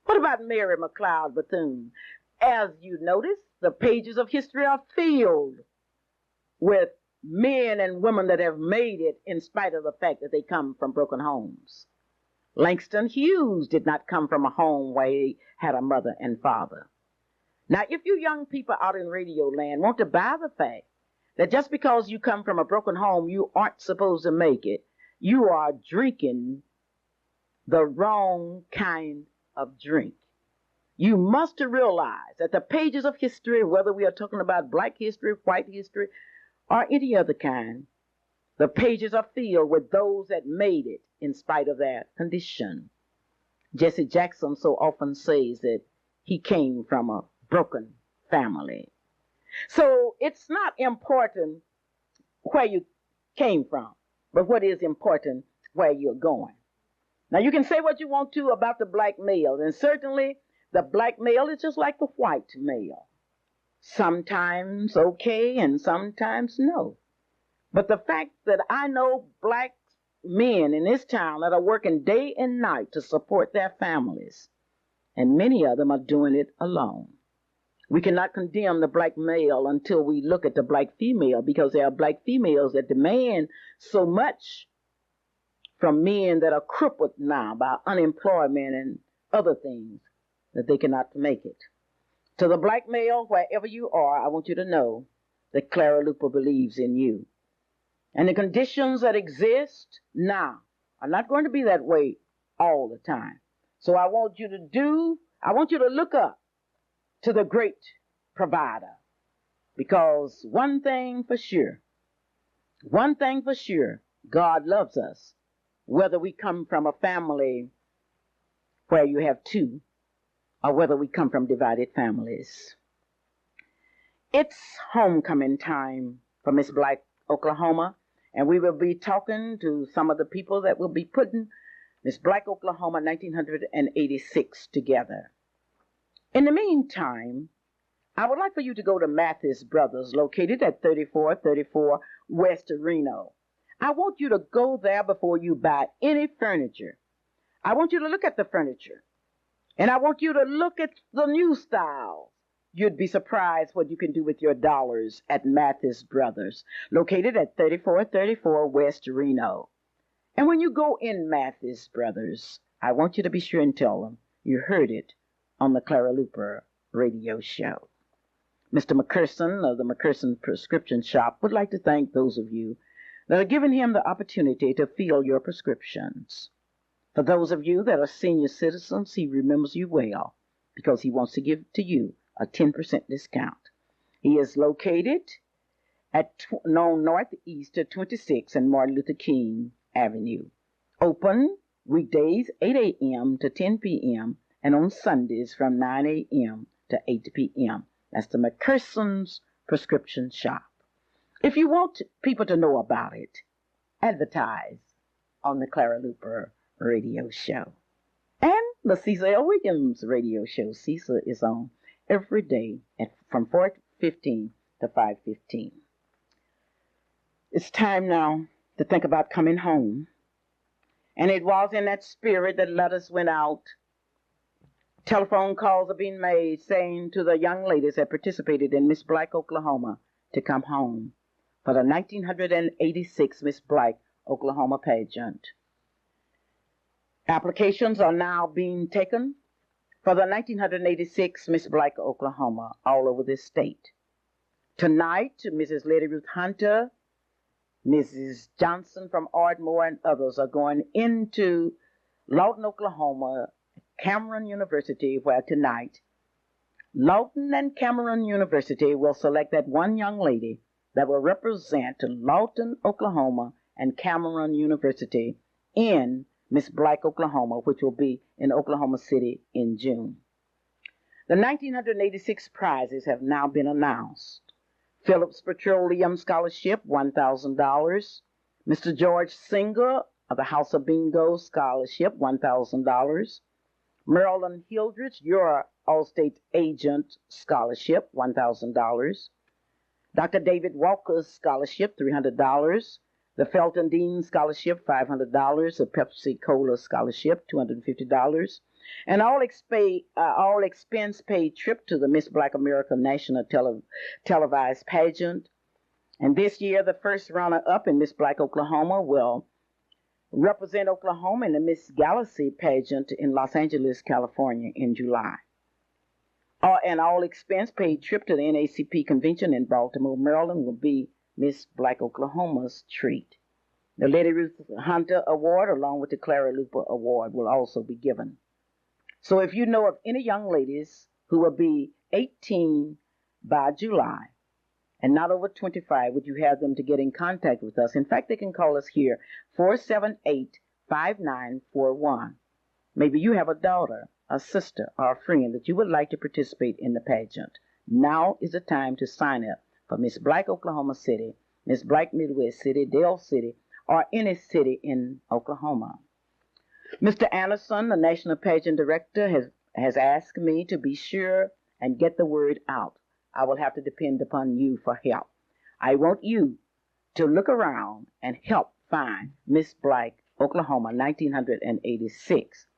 Speaker 4: What about Mary McLeod Bethune? As you notice, the pages of history are filled with men and women that have made it in spite of the fact that they come from broken homes. Langston Hughes did not come from a home where he had a mother and father. Now, if you young people out in radio land want to buy the fact that just because you come from a broken home, you aren't supposed to make it, you are drinking the wrong kind of drink. You must realize that the pages of history, whether we are talking about black history, white history, or any other kind, the pages are filled with those that made it in spite of their condition. Jesse Jackson so often says that he came from a broken family. So it's not important where you came from, but what is important, where you're going. Now, you can say what you want to about the black male, and certainly the black male is just like the white male. Sometimes okay and sometimes no. But the fact that I know black men in this town that are working day and night to support their families, and many of them are doing it alone. We cannot condemn the black male until we look at the black female, because there are black females that demand so much from men that are crippled now by unemployment and other things that they cannot make it. To the black male, wherever you are, I want you to know that Clara Luper believes in you. And the conditions that exist now are not going to be that way all the time. So I want you to look up to the great provider. Because one thing for sure, God loves us, whether we come from a family where you have two, or whether we come from divided families. It's homecoming time for Miss Black, Oklahoma, and we will be talking to some of the people that will be putting Miss Black, Oklahoma 1986 together. In the meantime, I would like for you to go to Mathis Brothers, located at 3434 West Reno. I want you to go there before you buy any furniture. I want you to look at the furniture. And I want you to look at the new styles. You'd be surprised what you can do with your dollars at Mathis Brothers, located at 3434 West Reno. And when you go in Mathis Brothers, I want you to be sure and tell them you heard it on the Clara Luper radio show. Mr. McCurson of the McCurson Prescription Shop would like to thank those of you that are giving him the opportunity to fill your prescriptions. For those of you that are senior citizens, he remembers you well because he wants to give to you a 10% discount. He is located at northeast of 26 and Martin Luther King Avenue. Open weekdays 8 a.m. to 10 p.m. and on Sundays from 9 a.m. to 8 p.m. That's the McCurson's Prescription Shop. If you want people to know about it, advertise on the Clara Luper radio show. And the Cecil L. Williams radio show. Cecil is on every day from 4:15 to 5:15. It's time now to think about coming home. And it was in that spirit that letters went out. Telephone calls are being made saying to the young ladies that participated in Miss Black, Oklahoma, to come home for the 1986 Miss Black, Oklahoma pageant. Applications are now being taken for the 1986 Miss Black, Oklahoma, all over this state. Tonight, Mrs. Lady Ruth Hunter, Mrs. Johnson from Ardmore, and others are going into Lawton, Oklahoma, Cameron University, where tonight Lawton and Cameron University will select that one young lady that will represent Lawton, Oklahoma, and Cameron University in Miss Black, Oklahoma, which will be in Oklahoma City in June. The 1986 prizes have now been announced. Phillips Petroleum Scholarship, $1,000. Mr. George Singer of the House of Bingo Scholarship, $1,000. Marilyn Hildreth, your Allstate Agent Scholarship, $1,000. Dr. David Walker's Scholarship, $300. The Felton Dean Scholarship, $500. The Pepsi Cola Scholarship, $250. An all expense paid trip to the Miss Black America National Televised Pageant. And this year, the first runner-up in Miss Black Oklahoma will represent Oklahoma in the Miss Galaxy pageant in Los Angeles, California in July. An all-expense paid trip to the NACP convention in Baltimore, Maryland will be Miss Black Oklahoma's treat. The Lady Ruth Hunter Award, along with the Clara Luper Award, will also be given. So if you know of any young ladies who will be 18 by July and not over 25, would you have them to get in contact with us? In fact, they can call us here, 478-5941. Maybe you have a daughter, a sister, or a friend that you would like to participate in the pageant. Now is the time to sign up for Miss Black Oklahoma City, Miss Black Midwest City, Dale City, or any city in Oklahoma. Mr. Anderson, the National Pageant Director, has asked me to be sure and get the word out. I will have to depend upon you for help. I want you to look around and help find Miss Black Oklahoma 1986.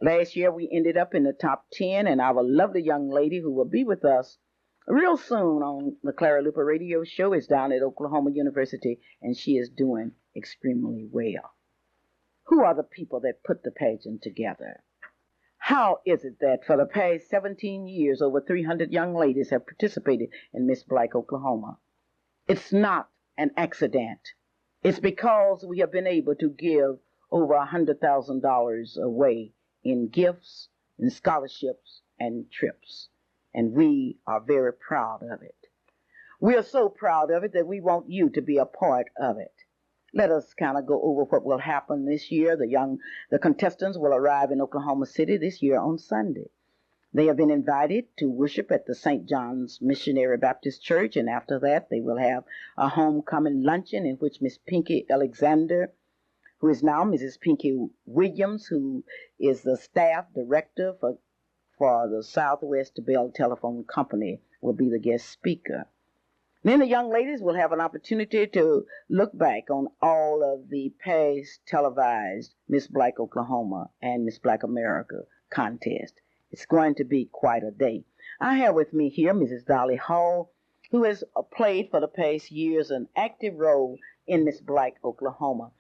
Speaker 4: Last year we ended up in the top 10, and our lovely young lady who will be with us real soon on the Clara Luper radio show is down at Oklahoma University, and she is doing extremely well. Who are the people that put the pageant together? How is it that for the past 17 years, over 300 young ladies have participated in Miss Black Oklahoma? It's not an accident. It's because we have been able to give over $100,000 away in gifts, in scholarships, and trips. And we are very proud of it. We are so proud of it that we want you to be a part of it. Let us kind of go over what will happen this year. The contestants will arrive in Oklahoma City this year on Sunday. They have been invited to worship at the St. John's Missionary Baptist Church, and after that they will have a homecoming luncheon in which Miss Pinky Alexander, who is now Mrs. Pinky Williams, who is the staff director for the Southwest Bell Telephone Company, will be the guest speaker. Then the young ladies will have an opportunity to look back on all of the past televised Miss Black Oklahoma and Miss Black America contest. It's going to be quite a day. I have with me here Mrs. Dolly Hall, who has played for the past years an active role in Miss Black Oklahoma.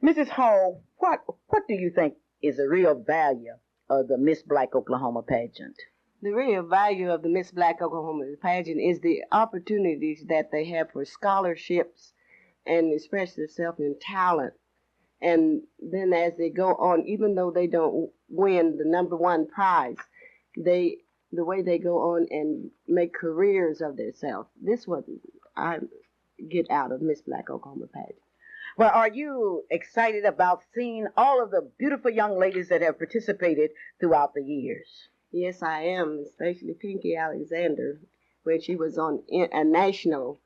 Speaker 4: Mrs. Hall, what do you think is the real value of the Miss Black Oklahoma pageant?
Speaker 9: The real value of the Miss Black Oklahoma pageant is the opportunities that they have for scholarships and express themselves in talent. And then as they go on, even though they don't win the number one prize, the way they go on and make careers of themselves. This is what I get out of Miss Black Oklahoma pageant.
Speaker 4: Well, are you excited about seeing all of the beautiful young ladies that have participated throughout the years?
Speaker 9: Yes, I am, especially Pinky Alexander, when she was on a national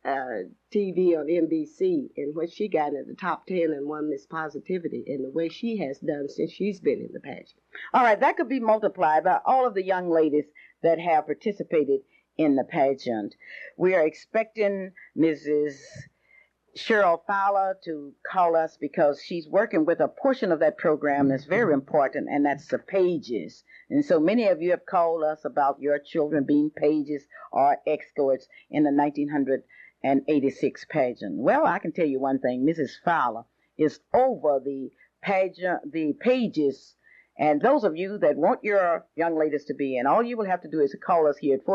Speaker 9: TV on NBC, and when she got in the top 10 and won Miss Positivity, and the way she has done since she's been in the pageant.
Speaker 4: All right, that could be multiplied by all of the young ladies that have participated in the pageant. We are expecting Mrs. Cheryl Fowler to call us because she's working with a portion of that program that's very important, and that's the pages. And so many of you have called us about your children being pages or escorts in the 1986 pageant. Well, I can tell you one thing. Mrs. Fowler is over the pages, and those of you that want your young ladies to be in, all you will have to do is call us here at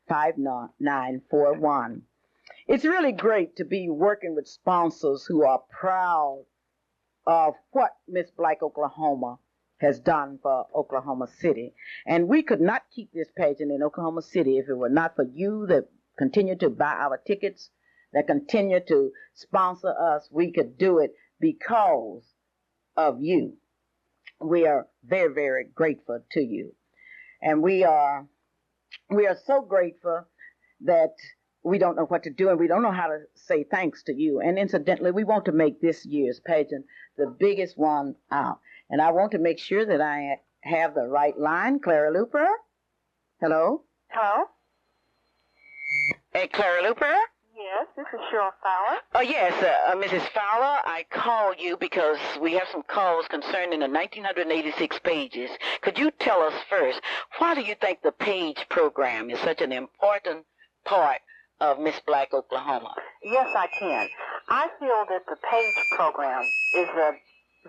Speaker 4: 478-5941. It's really great to be working with sponsors who are proud of what Miss Black Oklahoma has done for Oklahoma City. And we could not keep this pageant in Oklahoma City if it were not for you that continue to buy our tickets, that continue to sponsor us. We could do it because of you. We are very, very grateful to you. And we are so grateful that we don't know what to do, and we don't know how to say thanks to you. And incidentally, we want to make this year's pageant the biggest one out. And I want to make sure that I have the right line. Clara Luper? Hello?
Speaker 5: Hello?
Speaker 1: Hey, Clara Luper?
Speaker 5: Yes, this is Cheryl Fowler.
Speaker 1: Oh, yes, Mrs. Fowler, I call you because we have some calls concerning the 1986 pages. Could you tell us first, why do you think the page program is such an important part of Miss Black Oklahoma?
Speaker 5: Yes, I can. I feel that the page program is a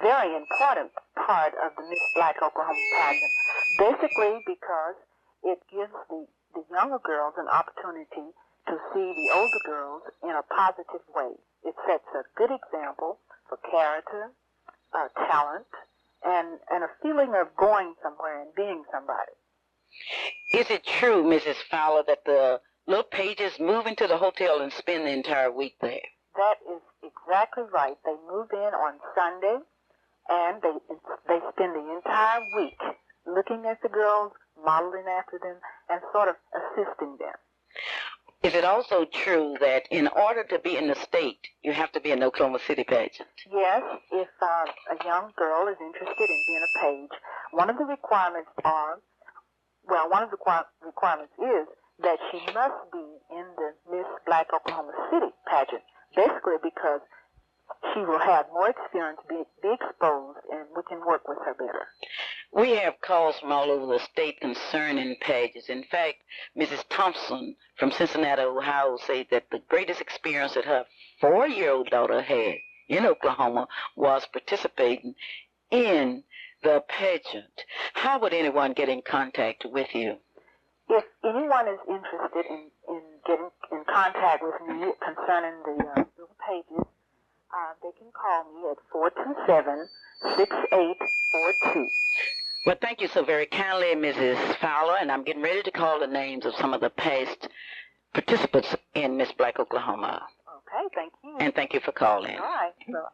Speaker 5: very important part of the Miss Black Oklahoma pageant, basically because it gives the younger girls an opportunity to see the older girls in a positive way. It sets a good example for character, talent, and a feeling of going somewhere and being somebody.
Speaker 1: Is it true, Mrs. Fowler, that the little pages move into the hotel and spend the entire week there?
Speaker 5: That is exactly right. They move in on Sunday, and they spend the entire week looking at the girls, modeling after them, and sort of assisting them.
Speaker 1: Is it also true that in order to be in the state, you have to be an Oklahoma City pageant?
Speaker 5: Yes, if a young girl is interested in being a page, one of the requirements is that she must be in the Miss Black Oklahoma City pageant, basically because she will have more experience, be exposed, and we can work with her better.
Speaker 1: We have calls from all over the state concerning pages. In fact, Mrs. Thompson from Cincinnati, Ohio, said that the greatest experience that her 4-year-old daughter had in Oklahoma was participating in the pageant. How would anyone get in contact with you?
Speaker 5: If anyone is interested in getting in contact with me concerning the pages, they can call me at 427-6842.
Speaker 1: Well, thank you so very kindly, Mrs. Fowler, and I'm getting ready to call the names of some of the past participants in Miss Black Oklahoma.
Speaker 5: Okay, thank you.
Speaker 1: And thank you for calling.
Speaker 5: All right. So,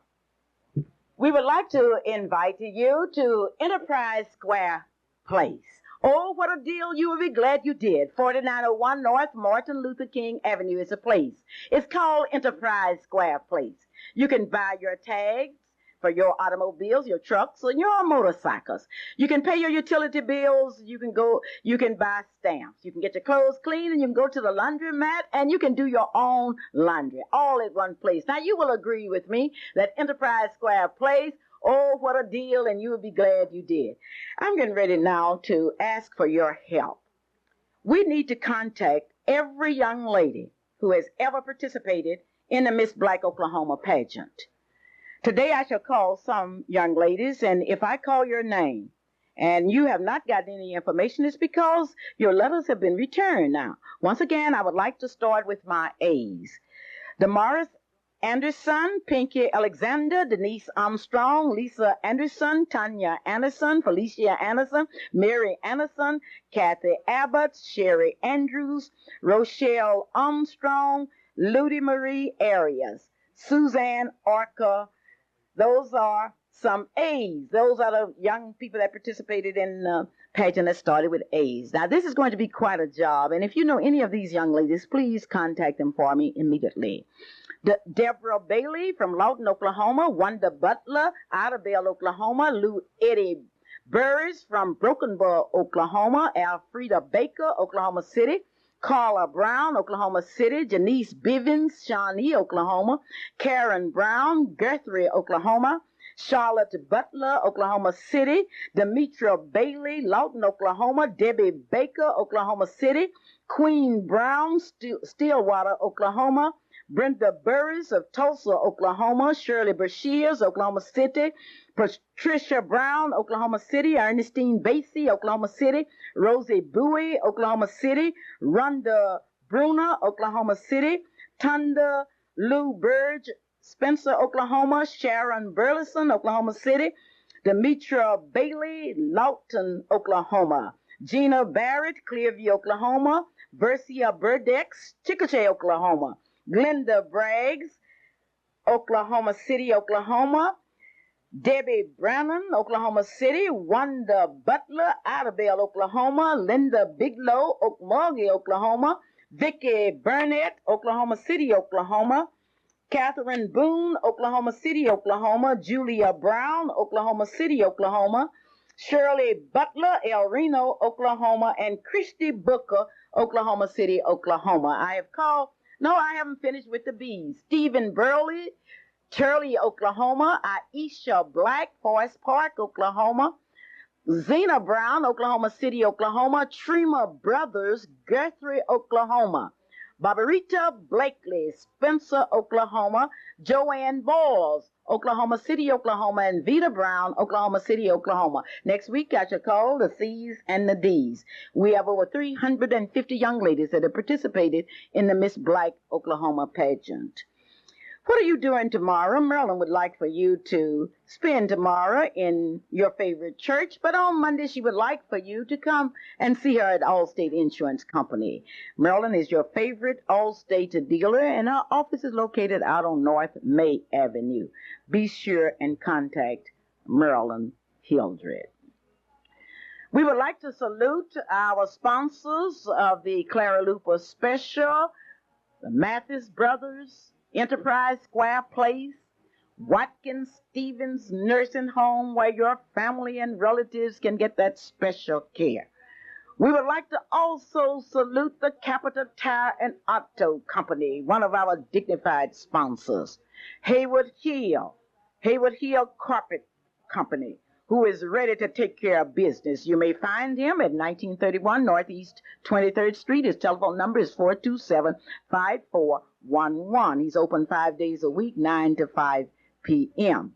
Speaker 4: We would like to invite you to Enterprise Square Place. Oh, what a deal. You will be glad you did. 4901 North Martin Luther King Avenue is a place. It's called Enterprise Square Place. You can buy your tags for your automobiles, your trucks, and your motorcycles. You can pay your utility bills. You can buy stamps. You can get your clothes clean, and you can go to the laundromat, and you can do your own laundry, all at one place. Now, you will agree with me that Enterprise Square Place, oh, what a deal, and you will be glad you did. I'm getting ready now to ask for your help. We need to contact every young lady who has ever participated in the Miss Black Oklahoma pageant. Today I shall call some young ladies, and if I call your name and you have not gotten any information, it's because your letters have been returned now. Once again, I would like to start with my A's. Damaris Anderson, Pinky Alexander, Denise Armstrong, Lisa Anderson, Tanya Anderson, Felicia Anderson, Mary Anderson, Kathy Abbott, Sherry Andrews, Rochelle Armstrong, Ludi Marie Arias, Suzanne Orca. Those are some A's. Those are the young people that participated in the pageant that started with A's. Now, this is going to be quite a job, and if you know any of these young ladies, please contact them for me immediately. Deborah Bailey from Lawton, Oklahoma. Wanda Butler, Idabel, Oklahoma. Lou Eddie Burris from Broken Bow, Oklahoma. Alfreda Baker, Oklahoma City. Carla Brown, Oklahoma City. Janice Bivens, Shawnee, Oklahoma. Karen Brown, Guthrie, Oklahoma. Charlotte Butler, Oklahoma City. Demetra Bailey, Lawton, Oklahoma. Debbie Baker, Oklahoma City. Queen Brown, Stillwater, Oklahoma. Brenda Burris of Tulsa, Oklahoma. Shirley Brashears, Oklahoma City. Patricia Brown, Oklahoma City. Ernestine Basie, Oklahoma City. Rosie Bowie, Oklahoma City. Rhonda Bruner, Oklahoma City. Tunda Lou Burge, Spencer, Oklahoma. Sharon Burleson, Oklahoma City. Demetra Bailey, Lawton, Oklahoma. Gina Barrett, Clearview, Oklahoma. Bercia Burdex, Chickasha, Oklahoma. Glenda Braggs, Oklahoma City, Oklahoma. Debbie Brannon, Oklahoma City. Wanda Butler, Idabel, Oklahoma. Linda Biglow, Okmulgee, Oklahoma. Vicki Burnett, Oklahoma City, Oklahoma. Catherine Boone, Oklahoma City, Oklahoma. Julia Brown, Oklahoma City, Oklahoma. Shirley Butler, El Reno, Oklahoma, and Christy Booker, Oklahoma City, Oklahoma. I haven't finished with the B's. Stephen Burley, Turley, Oklahoma. Aisha Black, Forest Park, Oklahoma. Zena Brown, Oklahoma City, Oklahoma. Trema Brothers, Guthrie, Oklahoma. Barbarita Blakely, Spencer, Oklahoma. Joanne Balls, Oklahoma City, Oklahoma. And Vita Brown, Oklahoma City, Oklahoma. Next week, I shall call the C's and the D's. We have over 350 young ladies that have participated in the Miss Black Oklahoma pageant. What are you doing tomorrow? Marilyn would like for you to spend tomorrow in your favorite church, but on Monday she would like for you to come and see her at Allstate Insurance Company. Marilyn is your favorite Allstate dealer, and her office is located out on North May Avenue. Be sure and contact Marilyn Hildred. We would like to salute our sponsors of the Clara Luper Special, the Mathis Brothers, Enterprise Square Place, Watkins Stevens Nursing Home, where your family and relatives can get that special care. We would like to also salute the Capital Tire and Auto Company, one of our dignified sponsors. Haywood Hill Carpet Company, who is ready to take care of business. You may find him at 1931 Northeast 23rd Street. His telephone number is 427-5411. He's open 5 days a week, 9 to 5 p.m.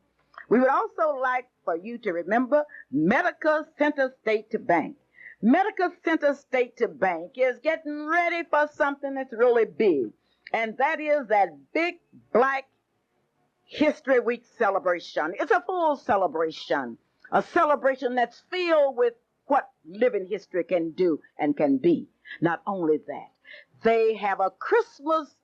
Speaker 4: We would also like for you to remember Medical Center State Bank. Medical Center State Bank is getting ready for something that's really big, and that is that big Black History Week celebration. It's a full celebration, a celebration that's filled with what living history can do and can be. Not only that, they have a Christmas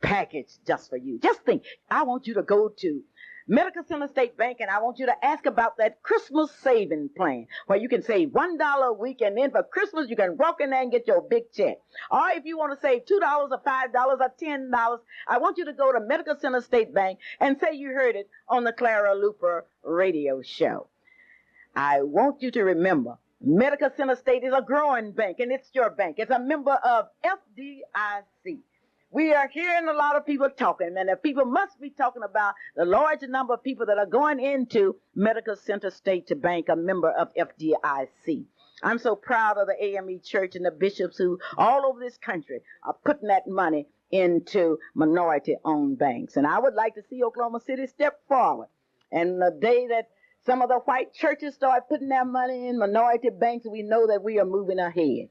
Speaker 4: package just for you. Just think, I want you to go to Medical Center State Bank, and I want you to ask about that Christmas saving plan, where you can save $1 a week, and then for Christmas you can walk in there and get your big check. Or if you want to save $2 or $5 or $10, I want you to go to Medical Center State Bank and say you heard it on the Clara Luper radio show. I want you to remember, Medical Center State is a growing bank, and it's your bank. It's a member of FDIC. We are hearing a lot of people talking, and the people must be talking about the large number of people that are going into Medical Center State Bank, a member of FDIC. I'm so proud of the AME Church and the bishops who all over this country are putting that money into minority-owned banks. And I would like to see Oklahoma City step forward. And the day that some of the white churches start putting their money in minority banks, we know that we are moving ahead.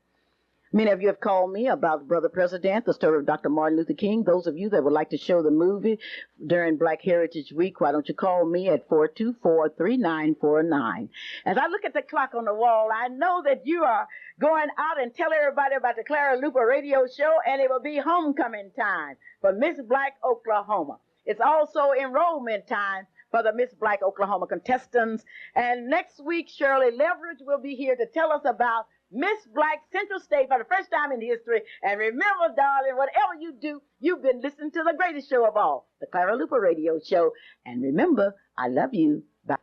Speaker 4: Many of you have called me about Brother President, the story of Dr. Martin Luther King. Those of you that would like to show the movie during Black Heritage Week, why don't you call me at 424-3949. As I look at the clock on the wall, I know that you are going out and tell everybody about the Clara Luper radio show, and it will be homecoming time for Miss Black Oklahoma. It's also enrollment time for the Miss Black Oklahoma contestants. And next week, Shirley Leverage will be here to tell us about Miss Black Central State for the first time in history. And remember, darling, whatever you do, you've been listening to the greatest show of all, the Clara Luper radio show. And remember, I love you. Bye.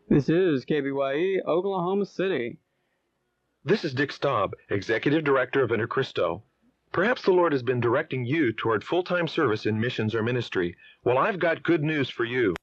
Speaker 10: This is KBYE, Oklahoma City.
Speaker 11: This is Dick Staub, Executive Director of Intercristo. Perhaps the Lord has been directing you toward full-time service in missions or ministry. Well, I've got good news for you.